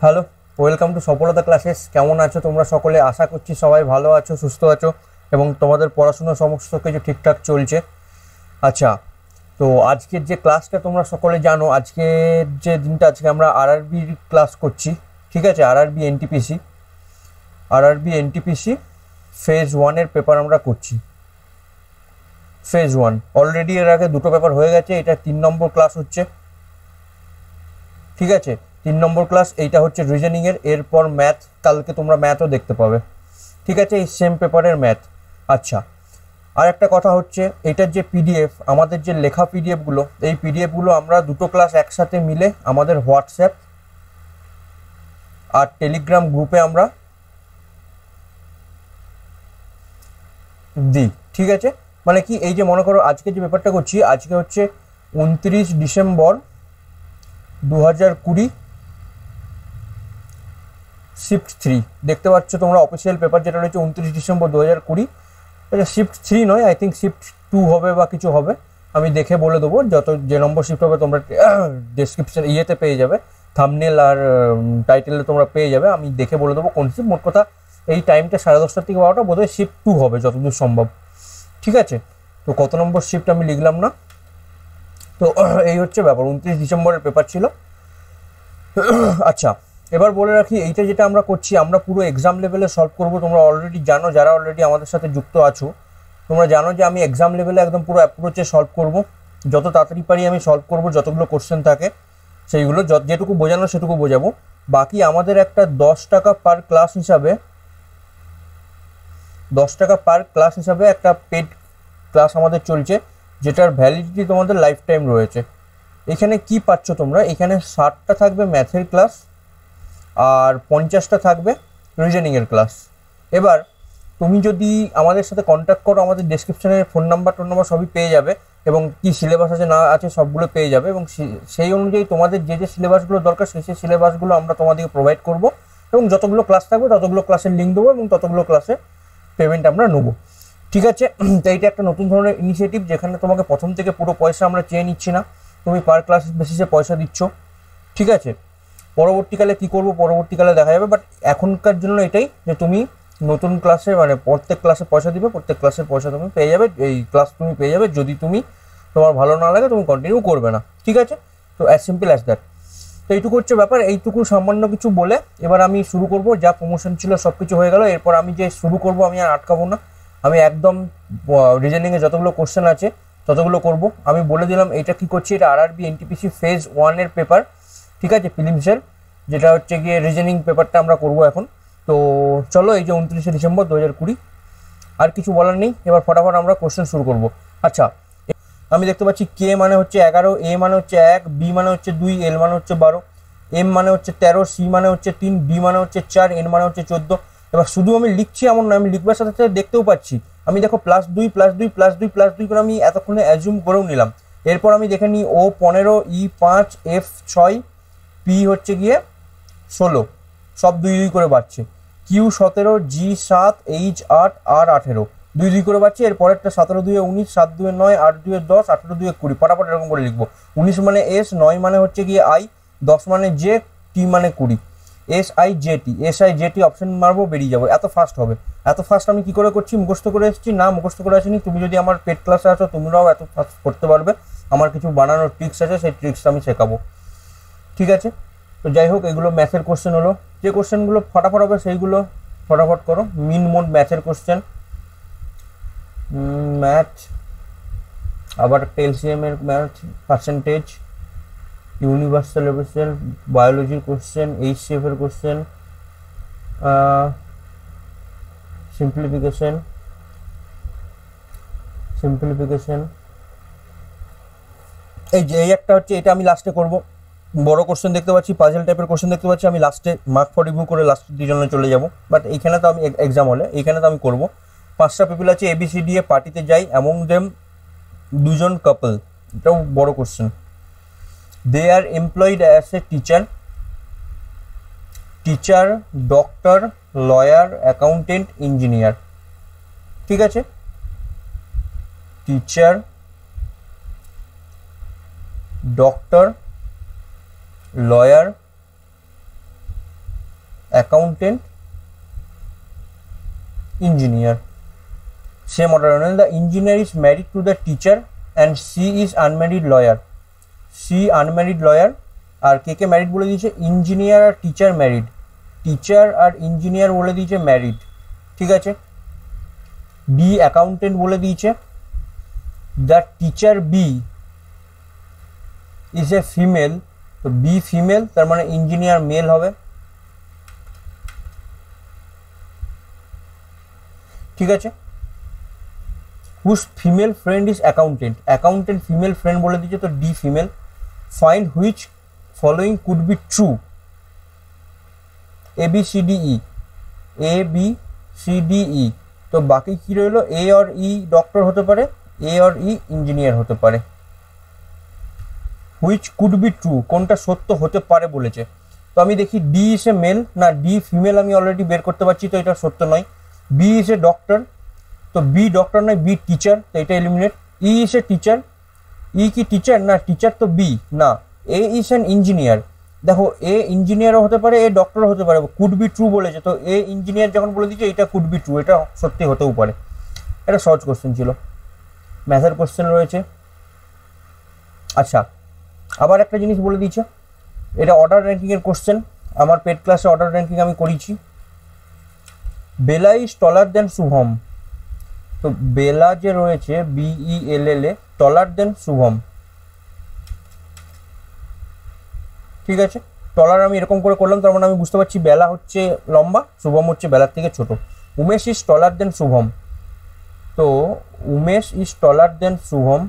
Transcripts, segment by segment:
Hello, welcome to সফলতা classes. কেমন আছো তোমরা সকলে? আশা করছি সবাই ভালো আছো, সুস্থ আছো এবং তোমাদের পড়াশোনা সমস্ত কিছু ঠিকঠাক চলছে। আচ্ছা, তো আজকের যে ক্লাসটা তোমরা সকলে জানো, আজকের যে দিনটা, আজকে আমরা আরআরবির ক্লাস করছি। ঠিক আছে, আরআরবি এনটিপিসি ফেজ 1-এর পেপার আমরা করছি। ফেজ 1 অলরেডি এর আগে দুটো পেপার হয়ে গেছে, এটা 3 নম্বর ক্লাস হচ্ছে। ঠিক আছে, 3 নম্বর ক্লাস। এইটা হচ্ছে রিজনিংয়ের, এরপর ম্যাথ, কালকে তোমরা ম্যাথও দেখতে পাবে। ঠিক আছে, এই সেম পেপারের ম্যাথ। আচ্ছা, আর একটা কথা হচ্ছে, এটার যে পিডিএফ, আমাদের যে লেখা পিডিএফগুলো, এই পিডিএফগুলো আমরা দুটো ক্লাস একসাথে মিলে আমাদের হোয়াটসঅ্যাপ আর টেলিগ্রাম গ্রুপে আমরা দিই। ঠিক আছে, মানে কি, এই যে মনে করো আজকে যে পেপারটা করছি, আজকে হচ্ছে 29 ডিসেম্বর 2020, শিফট 3 দেখতে পাচ্ছ তোমরা। অফিসিয়াল পেপার যেটা রয়েছে 29 ডিসেম্বর 2020, এটা শিফট 3 নয়, আই থিঙ্ক শিফট 2 হবে বা কিছু হবে, আমি দেখে বলে দেবো। যে নম্বর শিফট হবে তোমরা ডেসক্রিপশন ইয়েতে পেয়ে যাবে, থাম্বনেল আর টাইটেলে তোমরা পেয়ে যাবে, আমি দেখে বলে দেবো কোন শিফট। মোট কথা এই টাইমটা 10:30 থেকে 12টা, বোধহয় শিফট 2 হবে যতদূর সম্ভব। ঠিক আছে, তো কত নম্বর শিফট আমি লিখলাম না। তো এই হচ্ছে ব্যাপার, 29 ডিসেম্বরের পেপার ছিল। আচ্ছা, এবার বলে রাখি, এইটা যেটা আমরা করছি, আমরা পুরো এক্সাম লেভেলে সলভ করব। তোমরা অলরেডি জানো, যারা অলরেডি আমাদের সাথে যুক্ত আছো, তোমরা জানো যে আমি এক্সাম লেভেলে একদম পুরো অ্যাপ্রোচে সলভ করব। যত তাড়াতাড়ি পারি আমি সলভ করব, যতগুলো কোশ্চেন থাকে সেইগুলো যেটুকু বোঝানো সেটুকু বোঝাবো। বাকি আমাদের একটা 10 টাকা পার ক্লাস হিসাবে, 10 টাকা পার ক্লাস হিসাবে একটা পেড ক্লাস আমাদের চলছে, যেটার ভ্যালিডিটি তোমাদের লাইফ টাইম রয়েছে। এখানে কি পাচ্ছ তোমরা? এখানে 60টা থাকবে ম্যাথের ক্লাস আর 50টা থাকবে রিজনিংয়ের ক্লাস। এবার তুমি যদি আমাদের সাথে কন্ট্যাক্ট করো, আমাদের ডেসক্রিপশনে ফোন নাম্বার সবই পেয়ে যাবে, এবং কি সিলেবাস আছে না আছে সবগুলো পেয়ে যাবে, এবং সেই অনুযায়ী তোমাদের যে যে সিলেবাসগুলো দরকার সেই সিলেবাসগুলো আমরা তোমাদেরকে প্রোভাইড করব, এবং যতগুলো ক্লাস থাকবে ততগুলো ক্লাসের লিঙ্ক দেবো, এবং ততগুলো ক্লাসে পেমেন্ট আমরা নেবো। ঠিক আছে, তো এইটা একটা নতুন ধরনের ইনিশিয়েটিভ, যেখানে তোমাকে প্রথম থেকে পুরো পয়সা আমরা চেয়ে নিচ্ছি না, তুমি পার ক্লাস বেসিসে পয়সা দিচ্ছ। ঠিক আছে, পরবর্তীকালে কি করব পরবর্তীকালে দেখা যাবে, বাট এখনকার জন্য এটাই যে তুমি নতুন ক্লাসে, মানে প্রত্যেক ক্লাসে পয়সা দিবে, প্রত্যেক ক্লাসের পয়সা তুমি পেয়ে যাবে, এই ক্লাস তুমি পেয়ে যাবে। যদি তোমার ভালো না লাগে তুমি কন্টিনিউ করবে না। ঠিক আছে, তো অ্যাজ সিম্পল অ্যাজ দ্যাট। তো এইটুকু হচ্ছে ব্যাপার, এইটুকু সামান্য কিছু বলে এবার আমি শুরু করব। যা প্রমোশন ছিল সব কিছু হয়ে গেল, এরপর আমি যে শুরু করব, আমি আর আটকাবো না, আমি একদম রিজনিংয়ে যতগুলো কোশ্চেন আছে ততগুলো করব। আমি বলে দিলাম এটা কি করছি, এটা আরআরবি এনটিপিসি ফেজ 1-এর পেপার। ঠিক আছে, ফিলিমসের, যেটা হচ্ছে গিয়ে রিজনিং পেপারটা আমরা করব এখন। তো চলো, এই যে 29 ডিসেম্বর 2020, আর কিছু বলার নেই, এবার ফটাফট আমরা কোশ্চেন শুরু করব। আচ্ছা, আমি দেখতে পাচ্ছি কে মানে হচ্ছে 11, এ মানে হচ্ছে 1, বি মানে হচ্ছে 2, এল মানে হচ্ছে 12, এম মানে হচ্ছে 13, সি মানে হচ্ছে 3, ডি মানে হচ্ছে 4, এন মানে হচ্ছে 14। এবার শুধু আমি লিখছি এমন নয়, আমি লিখবার সাথে সাথে দেখতেও পাচ্ছি। আমি দেখো +2 +2 +2 +2 করে আমি এতক্ষণে অ্যাজিউম করেও নিলাম। এরপর আমি দেখে নিই ও 15, ই 5, এফ 6, পি হচ্ছে গিয়ে 16, সব 2 2 করে বাড়ছে। কিউ 17, জি 7, এইচ 8, আর 18, 2 2 করে বাড়ছে। এর পরেরটা 17 2 19, 7 2 9, 8 2 10, 18 2 20, ফটাফট এরকম করে লিখবো। 19 মানে এস, 9 মানে হচ্ছে গিয়ে আই, 10 মানে জে, টি মানে 20, SIJT অপশন মারবো, বেরিয়ে যাবো। এত ফাস্ট হবে? এত ফাস্ট আমি কি করে করছি? মুখস্থ করে এসেছি না? মুখস্থ করে আসিনি। তুমি যদি আমার পেড ক্লাসে আসো, তোমরাও এত ফাস্ট করতে পারবে। আমার কিছু বানানোর ট্রিক্স আছে, সেই ট্রিক্সটা আমি শেখাবো। ঠিক আছে, তো যাই হোক, এগুলো ম্যাথের কোশ্চেন হলো। যে কোশ্চেনগুলো ফটাফট হবে সেইগুলো ফটাফট করো। মিন মোড ম্যাথের কোশ্চেন, ম্যাথ, আবার একটা LCM এর ম্যাথ, পার্সেন্টেজ, ইউনিভার্সাল একুয়েশন, বায়োলজির কোশ্চেন, HCF এর কোশ্চেন, সিম্পলিফিকেশন, এই একটা হচ্ছে, এটা আমি লাস্টে করব। বড় কোশ্চেন দেখতে পাচ্ছি, পাজল টাইপের কোশ্চেন দেখতে পাচ্ছি, আমি লাস্টে মার্ক ফর রিভিউ করে লাস্টের ডিজনে চলে যাব। বাট এইখানে তো আমি এক্সাম হলে এইখানে তো আমি করব। 5টা পিপল আছে, ABCD এ পার্টিতে যাই, অ্যামং দেম 2জন কাপল, এটাও বড় question. They are employed as a teacher, doctor, lawyer, accountant, engineer. ঠিক আছে, teacher, doctor, lawyer, accountant, engineer. Same order, the engineer is married to the teacher and she is unmarried lawyer. She unmarried lawyer, আর কে কে married বলে দিয়েছে, engineer আর teacher married, teacher আর engineer বলে দিয়েছে ম্যারিড, ঠিক আছে। ডি অ্যাকাউন্টেন্ট বলে দিয়েছে, the teacher B is a female, তো বি ফিমেল, তার মানে ইঞ্জিনিয়ার মেল হবে, ঠিক আছে। Whose female friend is accountant, accountant female friend বলে দিয়েছে, তো D female. Find which following could be true, A B C D E, A B C D E, তো বাকি কি রইলো, এ আর ই ডক্টর হতে পারে, এ আর ই ইঞ্জিনিয়ার হতে পারে। হুইচ কুড বি ট্রু, কোনটা সত্য হতে পারে বলেছে, তো আমি দেখি ডি ইজ এ মেল, না ডি ফিমেল আমি অলরেডি বের করতে পারছি, তো এটা সত্য নয়। বি ইজ এ ডক্টর, তো বি ডক্টর নয়, বি টিচার, তো এটা eliminate. E is a teacher, E কি টিচার, না টিচার তো বি না। এ ইজ অ্যান ইঞ্জিনিয়ার, দেখো এ ইঞ্জিনিয়ারও হতে পারে, এ ডক্টরও হতে পারে, কুড বি ট্রু বলেছে, তো এ ইঞ্জিনিয়ার যখন বলে দিচ্ছে এটা কুড বি ট্রু, এটা সত্যি হতেও পারে। এটা সহজ কোশ্চেন ছিল, ম্যাথের কোশ্চেন রয়েছে। আচ্ছা, আবার একটা জিনিস বলে দিয়েছে, এটা অর্ডার র্যাঙ্কিংয়ের কোশ্চেন, আমার পেড ক্লাসে অর্ডার র্যাঙ্কিং আমি করেছি। বেলা ইজ টলার দেন শুভম, তো বেলা যে রয়েছে BELL এ, টলার দেন শুভম, ঠিক আছে। টলার আমি এরকম করে করলাম, তার মানে আমি বুঝতে পারছি বেলা হচ্ছে লম্বা, শুভম হচ্ছে বেলার থেকে ছোট। Umesh is taller than Shubham, তো Umesh is taller than Shubham.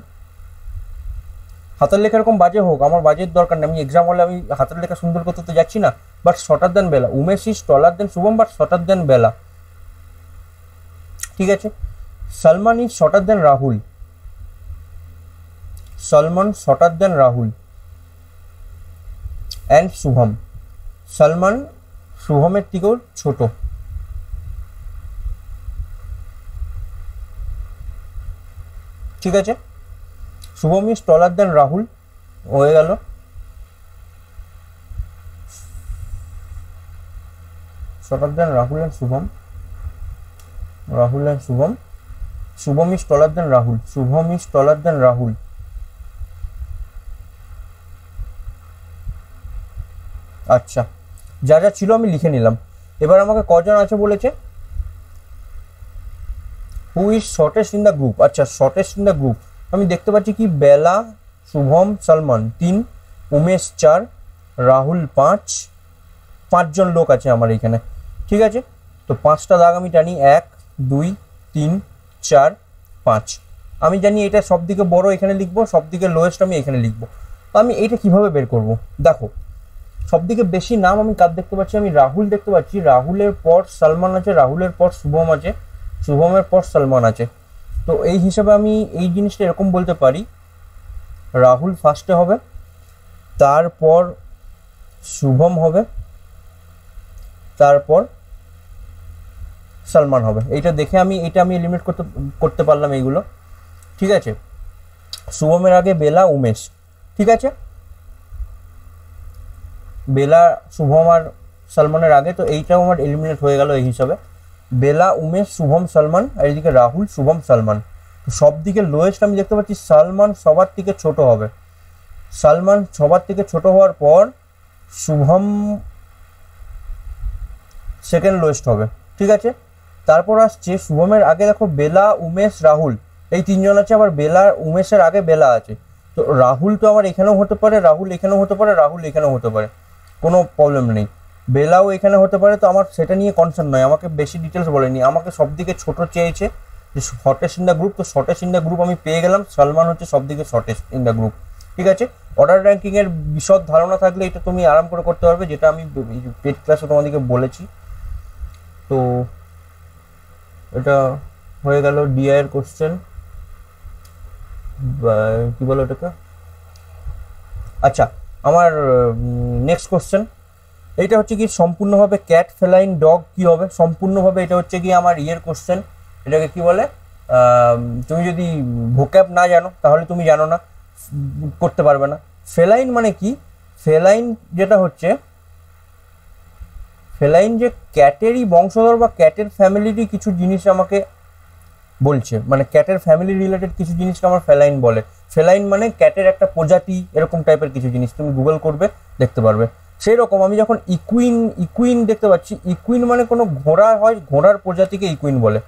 হাতের লেখা এরকম বাজে হোক, আমার বাজের দরকার নেই, আমি এক্সাম হলে আমি হাতের লেখা সুন্দর করতে তো যাচ্ছি না, but shorter than Bela, Umesh is taller than Shubham but shorter than Bela, ঠিক আছে। Salman is shorter than Rahul, Salman shorter than Rahul and Shubham, Salman শুভমের থেকেও ছোট, ঠিক আছে। Shubham is taller than Rahul হয়ে গেল। Shorter than Rahul and Shubham, Rahul and Shubham, Shubham is taller than Rahul, Shubham is taller than Rahul. আচ্ছা, যা যা ছিল আমি লিখে নিলাম। এবার আমাকে কজন আছে বলেছে, who is shortest in the group. আচ্ছা, শর্টেস্ট ইন দ্য গ্রুপ আমি দেখতে পাচ্ছি কি, বেলা, শুভম, সলমান 3, উমেশ 4, রাহুল 5, 5 জন লোক আছে আমার এইখানে, ঠিক আছে। তো 5টা দাগ আমি টানি, 1 2 3 4 5। আমি জানি এটা সব দিকে বড় এখানে লিখবো, সব দিকে লোয়েস্ট আমি এখানে লিখবো। তো আমি এইটা কিভাবে বের করব, দেখো সব দিকে বেশি নাম আমি কার দেখতে পাচ্ছি, আমি রাহুল দেখতে পাচ্ছি, রাহুলের পর সলমান আছে, রাহুলের পর শুভম আছে, শুভমের পর সলমান আছে। তো এই হিসাবে আমি এই জিনিসটা এরকম বলতে পারি, রাহুল ফার্স্টে হবে, তারপর শুভম হবে, তারপর সলমান হবে। এইটা দেখে আমি এলিমিনেট করতে পারলাম এইগুলো, ঠিক আছে। শুভমের আগে বেলা, উমেশ, ঠিক আছে, বেলা, শুভম আর সলমানের আগে, তো এইটাও আমার এলিমিনেট হয়ে গেল এই হিসাবে। বেলা, উমেশ, শুভম, সলমান, আর এইদিকে রাহুল, শুভম, সলমান। সব দিকে লোয়েস্ট আমি দেখতে পাচ্ছি সলমান সবার থেকে ছোট হবে, সলমান সবার থেকে ছোট হওয়ার পর শুভম সেকেন্ড লোয়েস্ট হবে, ঠিক আছে। তারপর আসছে শুভমের আগে দেখো বেলা, উমেশ, রাহুল, এই 3 জন আছে, আবার বেলা, উমেশের আগে বেলা আছে, তো রাহুল তো আমার এখানেও হতে পারে, রাহুল এখানেও হতে পারে, রাহুল এখানেও হতে পারে, কোনো প্রবলেম নেই। বেলাও এখানে হতে পারে, তো আমার সেটা নিয়ে কনসার্ন নয়, আমাকে বেশি ডিটেলস বলেনি, আমাকে সব দিকে ছোট চেয়েছে যে শর্টেস্ট ইন দ্য গ্রুপ, তো শর্টেস্ট ইন দ্য গ্রুপ আমি পেয়ে গেলাম, সলমান হচ্ছে সব দিকে শর্টেস্ট ইন দ্য গ্রুপ, ঠিক আছে। অর্ডার র্যাঙ্কিংয়ের বিশদ ধারণা থাকলে এটা তুমি আরাম করে করতে পারবে, যেটা আমি পেড ক্লাসে তোমাদেরকে বলেছি। তো এটা হয়ে গেল ডিআই এর কোশ্চেন, কি বলো এটাকে। আচ্ছা, আমার নেক্সট কোশ্চেন, এইটা হচ্ছে কি সম্পূর্ণভাবে ক্যাট, ফেলাইন, ডগ কি হবে সম্পূর্ণভাবে, এটা হচ্ছে কি আমার ইয়ের কোশ্চেন, এটাকে কি বলে, তুমি যদি ভোক্যাব না জানো তাহলে তুমি জানো না, করতে পারবে না। ফেলাইন মানে কি, ফেলাইন যেটা হচ্ছে, ফেলাইন যে ক্যাটেরই বংশধর বা ক্যাটের ফ্যামিলিরই কিছু জিনিস আমাকে বলছে, মানে ক্যাটের ফ্যামিলি রিলেটেড কিছু জিনিসটা আমার ফেলাইন বলে। ফেলাইন মানে ক্যাটের একটা প্রজাতি, এরকম টাইপের কিছু জিনিস তুমি গুগল করবে দেখতে পারবে। সেই রকম আমি যখন ইকুইন দেখতে পাচ্ছি, ইকুইন মানে কোনো ঘোড়া হয়, ঘোড়ার প্রজাতিকে ইকুইন বলে।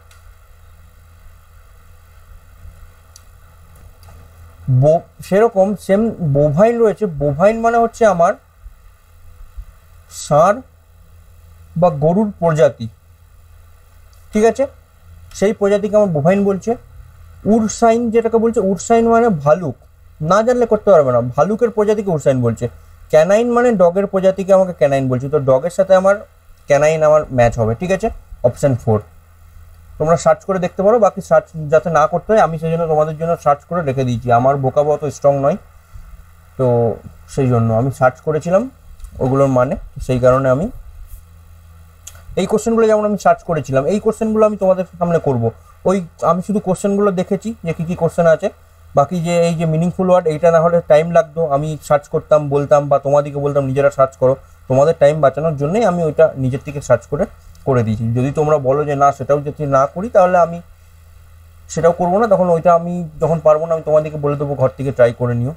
সেরকম সেম বোভাইন রয়েছে। বোভাইন মানে হচ্ছে আমার ষাঁড় বা গরুর প্রজাতি, ঠিক আছে, সেই প্রজাতিকে আমার বোভাইন বলছে। উরসাইন যেটাকে বলছে, উরসাইন মানে ভালুক, না জানলে করতে পারবে না, ভালুকের প্রজাতিকে উরসাইন বলছে। ক্যানাইন মানে ডগের প্রজাতিকে আমাকে ক্যানাইন বলছে, তো ডগের সাথে আমার ক্যানাইন আমার ম্যাচ হবে, ঠিক আছে, অপশান 4। তোমরা সার্চ করে দেখতে পারো, বাকি সার্চ যাতে না করতে হয় আমি সেই জন্য তোমাদের জন্য সার্চ করে রেখে দিয়েছি। আমার ভোকাবুলারি অত স্ট্রং নয়, তো সেই জন্য আমি সার্চ করেছিলাম ওগুলোর মানে, সেই কারণে আমি এই কোশ্চেনগুলো যেমন আমি সার্চ করেছিলাম, এই কোশ্চেনগুলো আমি তোমাদের সামনে করব। ওই আমি শুধু কোশ্চেনগুলো দেখেছি যে কী কী কোশ্চেন আছে, বাকি যে এই যে মিনিংফুল ওয়ার্ড এইটা না হলে টাইম লাগতো, আমি সার্চ করতাম বলতাম বা তোমাদেরকে বলতাম নিজেরা সার্চ করো, তোমাদের টাইম বাঁচানোর জন্যই আমি ওইটা নিজের থেকে সার্চ করে দিয়েছি। যদি তোমরা বলো যে না সেটাও যদি না করি তাহলে আমি সেটাও করবো না, তখন ওইটা আমি যখন পারবো না আমি তোমাদেরকে বলে দেবো ঘর থেকে ট্রাই করে নিও।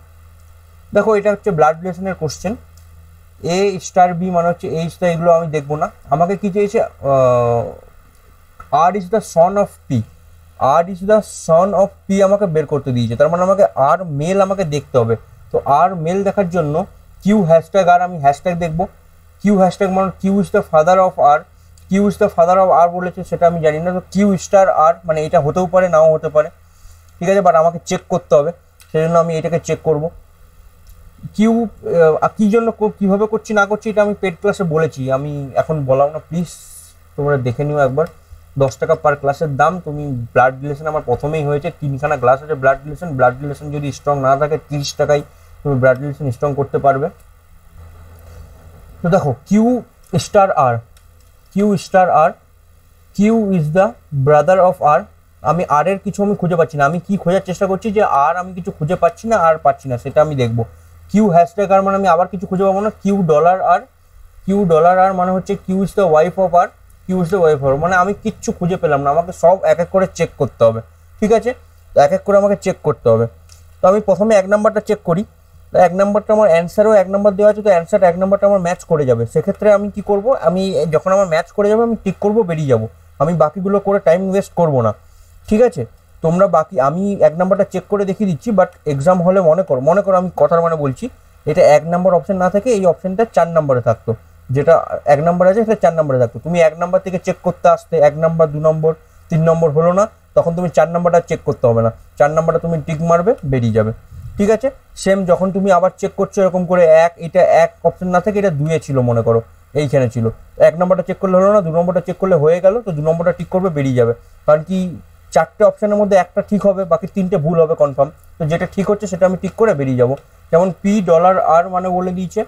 দেখো এটা হচ্ছে ব্লাড রিলেশনের কোশ্চেন। এ স্টার বি মানে হচ্ছে এই স্টার, এগুলো আমি দেখবো না। আমাকে কি চেয়েছে, R is the son of P, R is the son of P আমাকে বের করতে দিয়েছে, তার মানে আমাকে আর মেল আমাকে দেখতে হবে। তো আর মেল দেখার জন্য কিউ হ্যাশট্যাগ আর, আমি হ্যাশট্যাগ দেখবো। কিউ হ্যাশট্যাগ মানে Q is the father of R, Q is the father of R বলেছে সেটা আমি জানি না, তো কিউ স্টার আর মানে এটা হতেও পারে নাও হতে পারে, ঠিক আছে, বাট আমাকে চেক করতে হবে, সেই জন্য আমি এটাকে চেক করবো। কিউ কী জন্য কীভাবে করছি না করছি এটা আমি পেড ক্লাসে বলেছি, আমি এখন বলাও না, প্লিজ তোমরা দেখে নিও একবার। 10 টাকা পার ক্লাসের দাম। তুমি ব্লাড রিলেশন আমার প্রথমেই হয়েছে, 3খানা ক্লাস আছে ব্লাড রিলেশন। ব্লাড রিলেশন যদি স্ট্রং না থাকে 30 টাকায় তুমি ব্লাড রিলেশন স্ট্রং করতে পারবে। তো দেখো Q star R, Q star R, Q is the brother of R. আমি আর এর কিছু আমি খুঁজে পাচ্ছি না, আমি কি খোঁজার চেষ্টা করছি যে আর আমি কিছু খুঁজে পাচ্ছি না, আর পাচ্ছি না, সেটা আমি দেখবো। কিউ হ্যাশট্যাগ আর মানে আমি আবার কিছু খুঁজে পাবো না। Q dollar R, Q dollar R মানে হচ্ছে Q is the wife of R, Q is the wife of, মানে আমি কিচ্ছু খুঁজে পেলাম না, আমাকে সব এক এক করে চেক করতে হবে, ঠিক আছে, এক এক করে আমাকে চেক করতে হবে। তো আমি প্রথমে 1 নাম্বারটা চেক করি। 1 নাম্বারটা আমার অ্যান্সারও 1 নাম্বার দেওয়া আছে, তো অ্যান্সার 1 নাম্বারটা আমার ম্যাচ করে যাবে। সেক্ষেত্রে আমি কি করব, আমি যখন আমার ম্যাচ করে যাবে আমি টিক করব, বেরিয়ে যাব, আমি বাকিগুলো করে টাইম ওয়েস্ট করব না, ঠিক আছে। তোমরা বাকি, আমি 1 নাম্বারটা চেক করে দেখিয়ে দিচ্ছি, বাট এক্সাম হলে মনে করো আমি কথার মানে বলছি, এটা 1 নাম্বার অপশন না থাকে এই অপশনটা 4 নাম্বারে থাকতো, যেটা 1 নাম্বার আছে সেটা 4 নাম্বারে থাকতো। তুমি 1 নাম্বার থেকে চেক করতে আসতে 1 নাম্বার 2 নম্বর 3 নম্বর হলো না, তখন তুমি 4 নাম্বারটা চেক করতে হবে না, 4 নাম্বারটা তুমি টিক মারবে, বেরিয়ে যাবে, ঠিক আছে। সেম যখন তুমি আবার চেক করছো এরকম করে এটা 1 অপশন না থেকে এটা 2-এ ছিল, মনে করো এইখানে ছিল, 1 নাম্বারটা চেক করলে হলো না, 2 নম্বরটা চেক করলে হয়ে গেল, তো 2 নম্বরটা টিক করবে, বেরিয়ে যাবে। কারণ কি 4টে অপশনের মধ্যে একটা ঠিক হবে, বাকি 3টে ভুল হবে কনফার্ম, তো যেটা ঠিক হচ্ছে সেটা আমি টিক করে বেরিয়ে যাব। যেমন পি ডলার আর মানে বলে দিয়েছে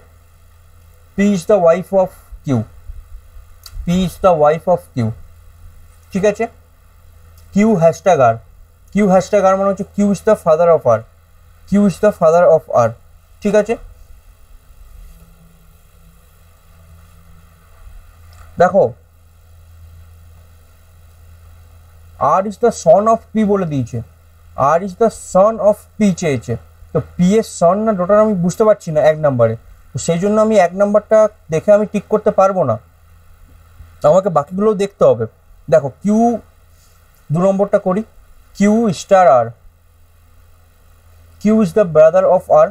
P is the wife of Q, P is the wife of Q, ঠিক আছে। Q hashtag R, Q hashtag R মানে হচ্ছে Q is the father of R, Q is the father of R, ঠিক আছে। দেখো R is the son of P বলে দিয়েছে, R is the son of P চেয়েছে, তো পি এর সন না ডটার আমি বুঝতে পারছি না 1 নাম্বারে, তো সেই জন্য আমি 1 নাম্বারটা দেখে আমি টিক করতে পারবো না, আমাকে বাকিগুলোও দেখতে হবে। দেখো কিউ 2 নম্বরটা করি, Q star R, Q is the brother of R,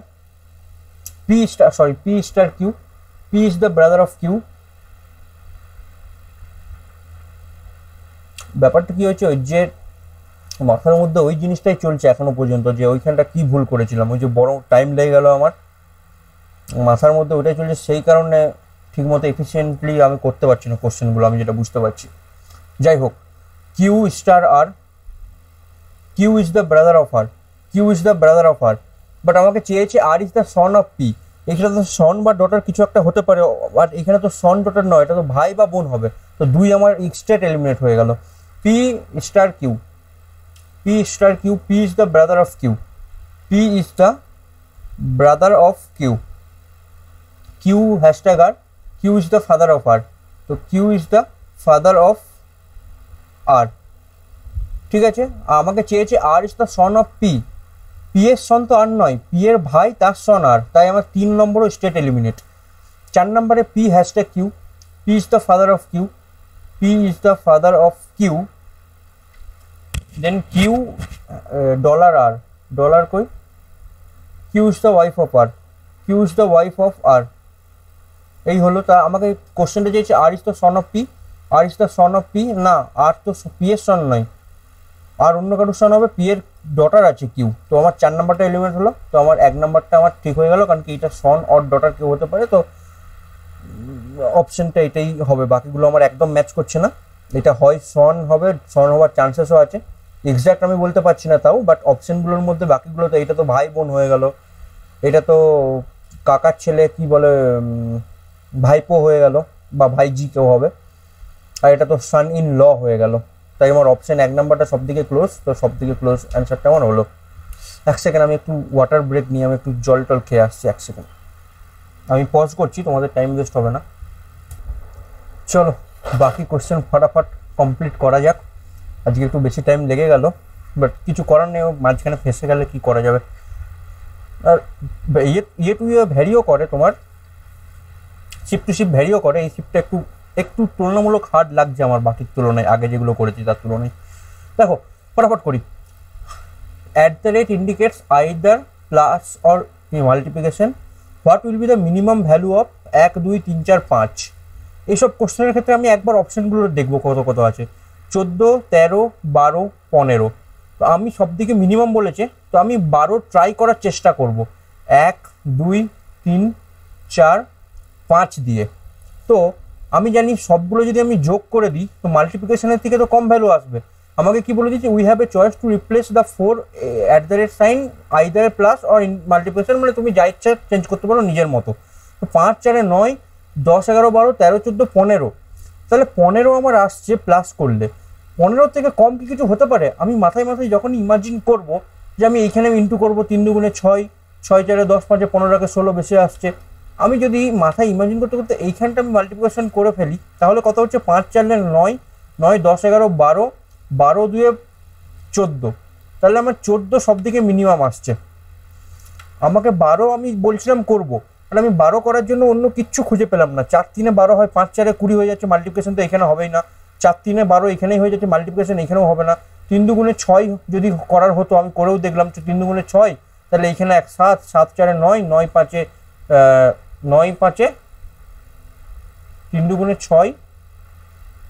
P star Q, P is the brother of Q. ব্যাপারটা কি হয়েছে, ওই যে মাথার মধ্যে ওই জিনিসটাই চলছে এখনো পর্যন্ত, যে ওইখানটা কি ভুল করেছিলাম, ওই যে বড় টাইম লেগে গেল আমার মাথার মধ্যে ওইটাই চলছে, সেই কারণে ঠিকমতো এফিসিয়েন্টলি আমি করতে পারছি না কোশ্চেনগুলো, আমি যেটা বুঝতে পারছি। যাই হোক, Q star R, Q is the brother of R, Q is the brother of R, but আমাকে চেয়েছে R is the son of P, এখানে তো সন বা ডটার কিছু একটা হতে পারে, বাট এখানে তো সন ডটার নয়, এটা তো ভাই বা বোন হবে, তো 2 আমার স্ট্রেট এলিমিনেট হয়ে গেল। P star Q, P star Q, P is the brother of Q, P is the brother of Q, Q hashtag R, Q is the father of R, তো তো Q is the father of R. ঠিক আছে, আমাকে চেয়েছে R is the son of P. P এর son তো আর নয়, P এর ভাই তার সন আর, তাই আমার 3 নম্বরও স্টেট এলিমিনেট। 4 নম্বরে P hashtag Q, P is the father of Q, P is the father of Q. Then Q dollar R, dollar কই, Q is the wife of R, Q is the wife of R. এই হলো। তা আমাকে কোশ্চেনটা চেয়েছে R is the son of P, R is the son of P না, R তো P এর সন নয়, আর অন্য কারোর সন হবে, পি এর ডটার আছে কিউ। তো আমার 4 নাম্বারটা এলিমেন্ট হলো। তো আমার 1 নাম্বারটা আমার ঠিক হয়ে গেল, কারণ কি এটা সন অর ডটার কেউ হতে পারে। তো অপশনটা এটাই হবে, বাকিগুলো আমার একদম ম্যাচ করছে না। এটা হয় সন হবে, সন হওয়ার চান্সেসও আছে, এক্স্যাক্ট আমি বলতে পারছি না তাও, বাট অপশনগুলোর মধ্যে বাকিগুলো তো, এটা তো ভাই বোন হয়ে গেল, এটা তো কাকার ছেলে কি বলে ভাইপো হয়ে গেল, বা ভাইজি কেউ হবে, আর এটা তো সান ইন ল হয়ে গেল। তাই আমার অপশন 1 নাম্বারটা সব দিকে ক্লোজ। তো সব দিকে ক্লোজ অ্যান্সারটা আমার হলো। 1 সেকেন্ড আমি একটু ওয়াটার ব্রেক নিয়ে আমি একটু জল টল খেয়ে আসছি। 1 সেকেন্ড আমি পজ করছি, তোমাদের টাইম ওয়েস্ট হবে না। চলো বাকি কোশ্চেন ফটাফট কমপ্লিট করা যাক। আজকে একটু বেশি টাইম লেগে গেল, বাট কিছু করার নেই, মাঝখানে ফেসে গেলে কি করা যাবে। আর ইয়ে টু ইয়ে ভ্যারিও করে, তোমার শিফট টু শিফট ভ্যারিও করে। এই শিফটটা একটু একটু তুলনামূলক হার্ড লাগছে আমার বাকির তুলনায়, আগে যেগুলো করেছি তার তুলনায়। দেখো ফটাফট করি। At the rate indicates either plus or multiplication, what will be the minimum value of 1 2 3 4 5। এইসব কোশ্চেনের ক্ষেত্রে আমি একবার অপশানগুলো দেখবো কত কত আছে। 14 13 12 15। তো আমি সব দিকে মিনিমাম বলেছে, তো আমি 12 ট্রাই করার চেষ্টা করব। 1 2 3 4 5 দিয়ে। তো আমি জানি সবগুলো যদি আমি যোগ করে দিই তো মাল্টিপ্লিকেশনের থেকে তো কম ভ্যালু আসবে। আমাকে কি বলে দিচ্ছে, we have a choice to replace the 4 at the rate sign either plus or multiplication, মানে তুমি যা ইচ্ছা চেঞ্জ করতে পারো নিজের মতো। তো 5 4 9 10 11 12 13 14 15। তাহলে 15 আমার আসছে প্লাস করলে। 15 থেকে কম কি কিছু হতে পারে? আমি মাথায় মাথায় যখন ইমাজিন করব যে আমি এইখানে ইন্টু করবো 3 2 6, 6 4 10 5 15 16 বেশি আসছে। আমি যদি মাথায় ইমাজিন করতে করতে এইখানটা আমি মাল্টিপ্লিকেশন করে ফেলি, তাহলে কত হচ্ছে 5 4 9 9 10 11 12 12 2 14। তাহলে আমার 14 সব দিকে মিনিমাম আসছে। আমাকে 12 আমি বলছিলাম করবো, মানে আমি 12 করার জন্য অন্য কিচ্ছু খুঁজে পেলাম না। 4 3 12 হয়, 5 4 20 হয়ে যাচ্ছে, মাল্টিপ্লিকেশন তো এখানে হবেই না। 4 3 12 এখানেই হয়ে যাচ্ছে, মাল্টিপ্লিকেশন এখানেও হবে না। 3 2 6 যদি করার হতো, আমি করেও দেখলাম 3 2 6, তাহলে এখানে 1 7 7 4 9 9 5 9 5 3 2 6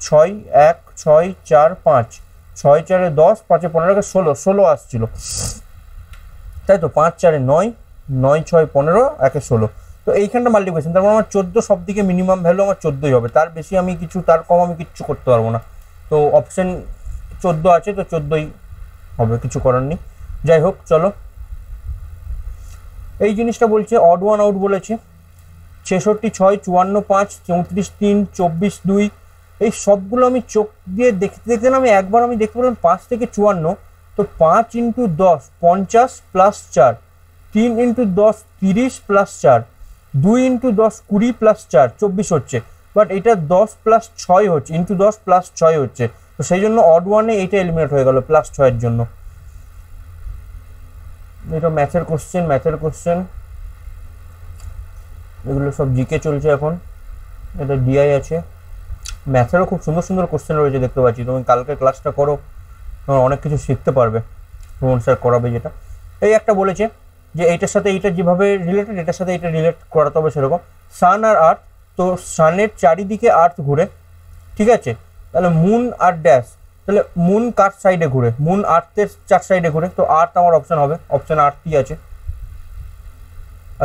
6 1 6 4 5 6 4 10 5 15 16 16 আসছিল, তাই তো। 5 4 9 9 6 15 1 16। তো এইখানটা মাল্টিপ্লিকেশন, তারপর আমার 14 সব দিকে মিনিমাম ভ্যালু আমার 14ই হবে। তার বেশি আমি কিছু, তার কম আমি কিচ্ছু করতে পারবো না। তো অপশন 14 আছে, তো 14ই হবে, কিছু করার নেই। যাই হোক চলো, এই জিনিসটা বলছে অড ওয়ান আউট বলেছে। 66 6 54 5 34 3 24 2। এই সবগুলো আমি চোখ দিয়ে দেখতে দেখতে না, আমি একবার আমি দেখতে পেলাম 5 থেকে 54। তো 5 × 10 50 প্লাস 4, 3 × 10 30 প্লাস 4, 2 × 10 20 প্লাস 4 24 হচ্ছে। বাট এটা 10 প্লাস 6 হচ্ছে, ইন্টু 10 প্লাস 6 হচ্ছে। তো সেই জন্য অড ওয়ানে এইটা এলিমিনেট হয়ে গেল প্লাস 6-এর জন্য। এটা ম্যাথের কোশ্চেন, ম্যাথের কোশ্চেন এগুলো সব জিকে চলছে এখন। এটা ডিআই আছে। ম্যাথেরও খুব সুন্দর সুন্দর কোশ্চেন রয়েছে দেখতে পাচ্ছি। তুমি কালকে ক্লাসটা করো, তোমার অনেক কিছু শিখতে পারবে। রোহন স্যার করাবে যেটা। এই একটা বলেছে যে এইটার সাথে এইটা যেভাবে রিলেটেড, এটার সাথে এটা রিলেট করাতে হবে সেরকম। সান আর আর্থ, তো সানের চারিদিকে আর্থ ঘুরে, ঠিক আছে। তাহলে মুন আর ড্যাশ, তাহলে মুন কার সাইডে ঘুরে? মুন আর্থের 4 সাইডে ঘুরে। তো আর্থ আমার অপশন হবে, অপশন আর্থই আছে।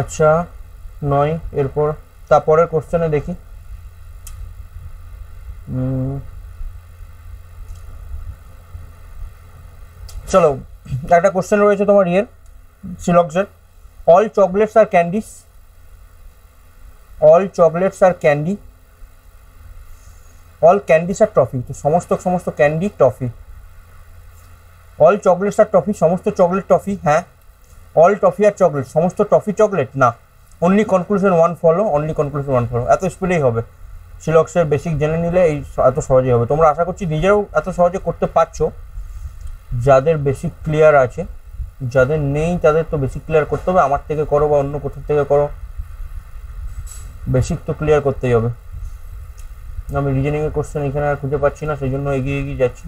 আচ্ছা 9। এরপর তারপরের কোশ্চেনে দেখি। চলো একটা কোশ্চেন রয়েছে তোমার ইয়ের সিলক্সের। অল চকলেটস আর ক্যান্ডিস, অল চকলেটস আর ক্যান্ডি, অল ক্যান্ডিস আর টফি। তো সমস্ত ক্যান্ডি টফি। অল চকলেটস আর টফি, সমস্ত চকলেট টফি, হ্যাঁ। অল টফি আর চকলেট, সমস্ত টফি চকলেট, না। Only conclusion one follow, only conclusion one follow. এত স্পিডেই হবে। সিলক্সের বেসিক জেনে নিলে এই এত সহজেই হবে। তোমরা আশা করছি নিজেরাও এত সহজে করতে পারছো, যাদের বেসিক ক্লিয়ার আছে। যাদের নেই তাদের তো বেসিক ক্লিয়ার করতে হবে, আমার থেকে করো বা অন্য কোথাও থেকে করো, বেসিক তো ক্লিয়ার করতেই হবে। আমি রিজনিংয়ের কোশ্চেন এখানে আর খুঁজে পাচ্ছি না, সেই জন্য এগিয়ে এগিয়ে যাচ্ছি।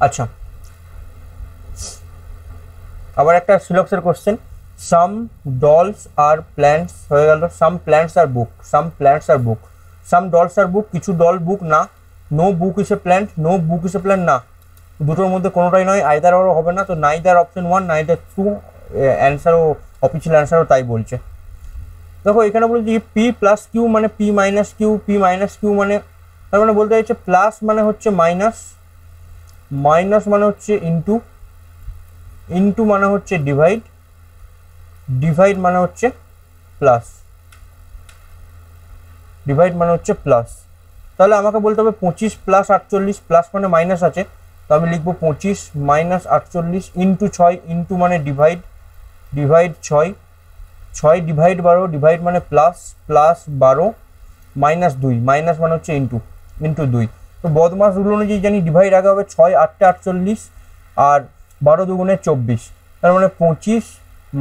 আচ্ছা, আবার একটা সিলক্সের question, some dolls are plants হয়ে গেল, some plants are book, some plants are book, some dolls are book, কিছু ডল বুক না, no book is a plant, no book is a plant না, দুটোর মধ্যে কোনোটাই নয়, আইদার ওরও হবে না, তো নাইদার অপশন 1 নাইদার 2, অ্যান্সারও অফিসিয়াল অ্যান্সারও তাই বলছে। দেখো এখানে বলছি পি প্লাস কিউ মানে P minus Q, P minus Q মানে, তার মানে বলতে চাইছে প্লাস মানে হচ্ছে মাইনাস, মাইনাস মানে হচ্ছে ইন্টু, ইন্টু মানে হচ্ছে ডিভাইড, ডিভাইড মানে হচ্ছে প্লাস, ডিভাইড মানে হচ্ছে প্লাস। তাহলে আমাকে বলতে হবে 25 প্লাস 48, প্লাস মানে মাইনাস আছে, তো আমি লিখবো 25 মাইনাস 48 ইন্টু 6, ইন্টু মানে ডিভাইড, ডিভাইড 6, 6 ডিভাইড 12, ডিভাইড মানে প্লাস, প্লাস 12 মাইনাস 2, মাইনাস মানে হচ্ছে ইন্টু, ইন্টু 2। তো বদমাস রুল অনুযায়ী জানি ডিভাইড আগে হবে 6 8 48 আর 12 দুগুণে 24, তার মানে 25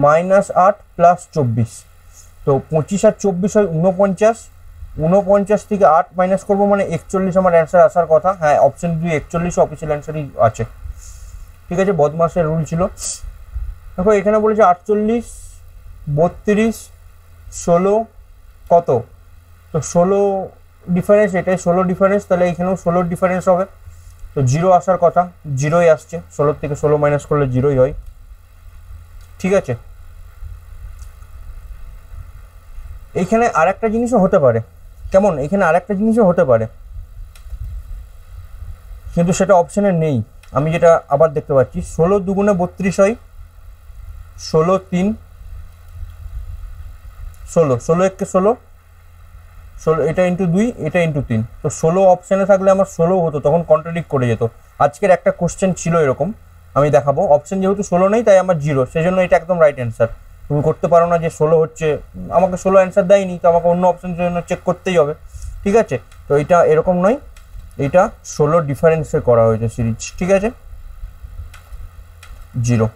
মাইনাস 8 প্লাস 24, তো 25 আর 24 হয় 49, 49 থেকে 8 মাইনাস করবো মানে 41 আমার অ্যান্সার আসার কথা। হ্যাঁ, অপশন 2 41 অফিসিয়াল অ্যান্সারই আছে। ঠিক আছে, বদমাসের রুল ছিল। দেখো এখানে বলেছে 48 32 16 কত, তো 16 ডিফারেন্স, এটাই 16 ডিফারেন্স, তাহলে এখানেও 16 ডিফারেন্স হবে, তো 0 আসার কথা, 0ই আসছে, 16 থেকে 16 মাইনাস করলে 0ই হয়। ঠিক আছে, এইখানে আর একটা জিনিসও হতে পারে, কেমন, এখানে আর একটা জিনিসও হতে পারে, কিন্তু সেটা অপশানে নেই। আমি যেটা আবার দেখতে পাচ্ছি 16 দুগুণে 32 হয়, 16 3 16, 16 1 16, 16 এটা ইন্টু 2, এটা ইন্টু 3, তো 16 অপশানে থাকলে আমার 16 হতো, তখন কন্ট্রাডিক্ট করে যেত। আজকের একটা কোশ্চেন ছিল এরকম, আমি দেখাবো, অপশন যেহেতু 16 নেই তাই আমার 0, সেই জন্য এটা একদম রাইট অ্যান্সার। তুমি করতে পারো না যে 16 হচ্ছে, আমাকে 16 অ্যান্সার দেয়নি, তো আমাকে অন্য অপশনের জন্য চেক করতেই হবে। ঠিক আছে, তো এটা এরকম নয়, এটা 16 ডিফারেন্সে করা হয়েছে সিরিজ। ঠিক আছে, 0।